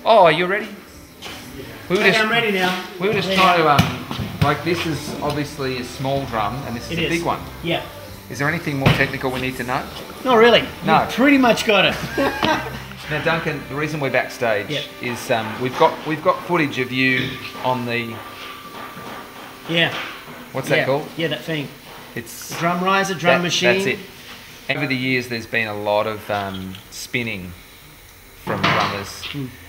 Oh, are you ready? I'm ready now. We were just trying to, like, this is obviously a small drum, and this is a big one. Yeah. Is there anything more technical we need to know? Not really. No. You pretty much got it. Now, Duncan, the reason we're backstage is we've got footage of you on the. Yeah. What's that called? Yeah, that thing. It's drum riser, drum machine. That's it. Over the years, there's been a lot of spinning from drummers,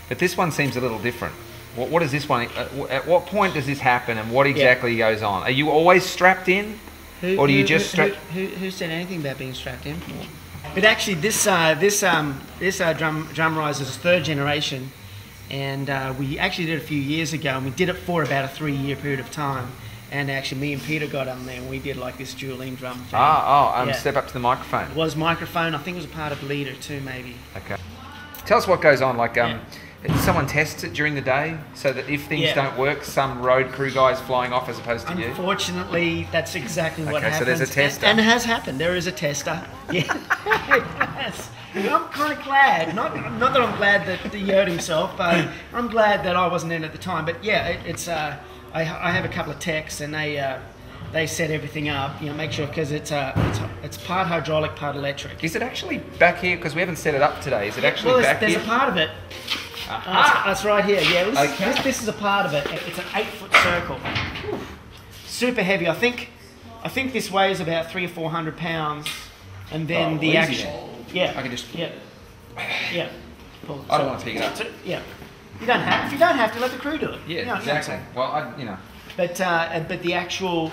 but this one seems a little different. What is this one? At what point does this happen, and what exactly goes on? Are you always strapped in, or do you just strap? Who said anything about being strapped in? But actually, this drum riser is third generation, and we actually did it a few years ago, and we did it for about a 3-year period of time. And actually, me and Peter got on there, and we did like this dueling drum thing. Step up to the microphone. It was microphone. I think it was a part of leader too, maybe. Okay. Tell us what goes on. Like, someone tests it during the day, so that if things don't work, some road crew guy's flying off as opposed to you. Unfortunately, that's exactly what happens. So there's a tester, and it has happened. There is a tester. Yeah, it has. And I'm kind of glad. Not that I'm glad that he hurt himself, but I'm glad that I wasn't in at the time. But yeah, it's. I have a couple of techs, and they set everything up. You know, make sure, because it's part hydraulic, part electric. Is it actually back here? Because we haven't set it up today. Is it actually back here? There's a part of it. That's right here. Yeah, this is a part of it. It's an 8-foot circle. Super heavy. I think this weighs about 300 or 400 pounds, and then the actual. Yeah. I can just. Yeah. Pull. I don't want to pick it up. Yeah. You don't have to let the crew do it. Yeah, exactly. Well, But the actual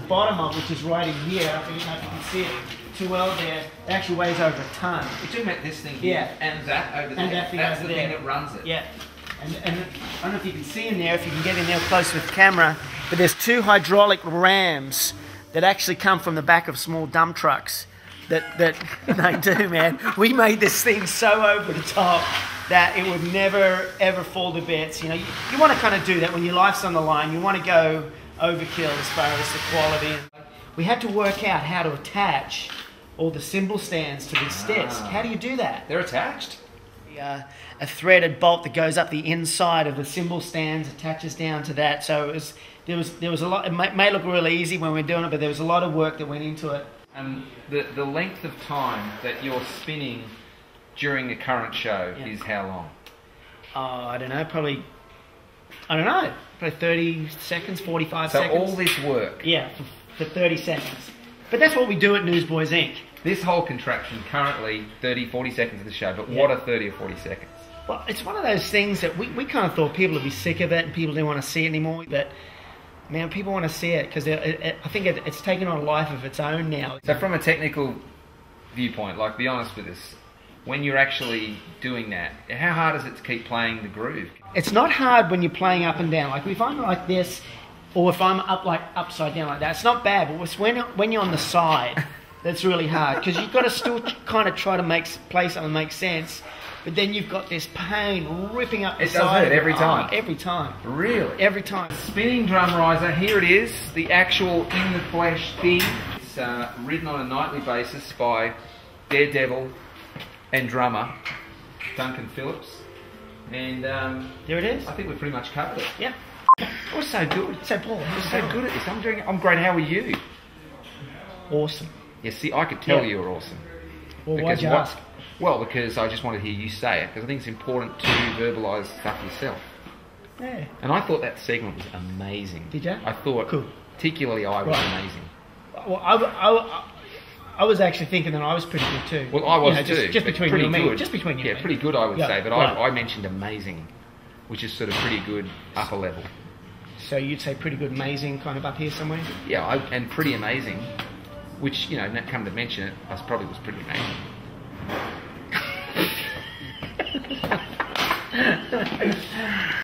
bottom of it, which is right in here, I don't know if you can see it too well there, it actually weighs over a ton. You're talking about this thing here, and that over there. And that thing That's over the there. thing that runs it. Yeah. And I don't know if you can see in there, if you can get in there close with the camera, but there's 2 hydraulic rams that actually come from the back of small dump trucks. That they do, man. We made this thing so over the top that it would never ever fall to bits. You know, you want to kind of do that when your life's on the line. You want to go overkill as far as the quality. We had to work out how to attach all the cymbal stands to these sticks. How do you do that? They're attached. A threaded bolt that goes up the inside of the cymbal stands attaches down to that. So there was a lot. It may look really easy when we're doing it, but there was a lot of work that went into it. The length of time that you're spinning during a current show is how long? I don't know, probably 30 seconds, 45 seconds. So all this work? Yeah, for 30 seconds. But that's what we do at Newsboys Inc. This whole contraption currently 30, 40 seconds of the show, but what are 30 or 40 seconds? Well, it's one of those things that we kind of thought people would be sick of it and people didn't want to see it anymore, but man, people want to see it because I think it's taken on a life of its own now. So from a technical viewpoint, like, be honest with us, when you're actually doing that, how hard is it to keep playing the groove? It's not hard when you're playing up and down. Like if I'm like this, or if I'm up like upside down like that, it's not bad. But it's when you're on the side, that's really hard because you've got to still kind of try to play something that makes sense. But then you've got this pain ripping up the side. It does hurt every time? Every time. Really? Every time. Spinning drum riser, here it is, the actual in-the-flesh thing. It's ridden on a nightly basis by Daredevil and drummer Duncan Phillips. And there it is. I think we've pretty much covered it. Yeah. Oh, so good. So Paul, you're so good at this. I'm great. How are you? Awesome. Yeah, see, I could tell you were awesome. Well, why'd you ask? Well, because I just wanted to hear you say it, because I think it's important to verbalise stuff yourself. Yeah. And I thought that segment was amazing. Did you? I thought, particularly I was amazing. Well, I was actually thinking that I was pretty good too. Well, I was too. Just between you and me. Just between you and me. Yeah, pretty good I would say, but I mentioned amazing, which is sort of pretty good upper level. So you'd say pretty good amazing kind of up here somewhere? Yeah, and pretty amazing, which, you know, come to mention it, I probably was pretty amazing.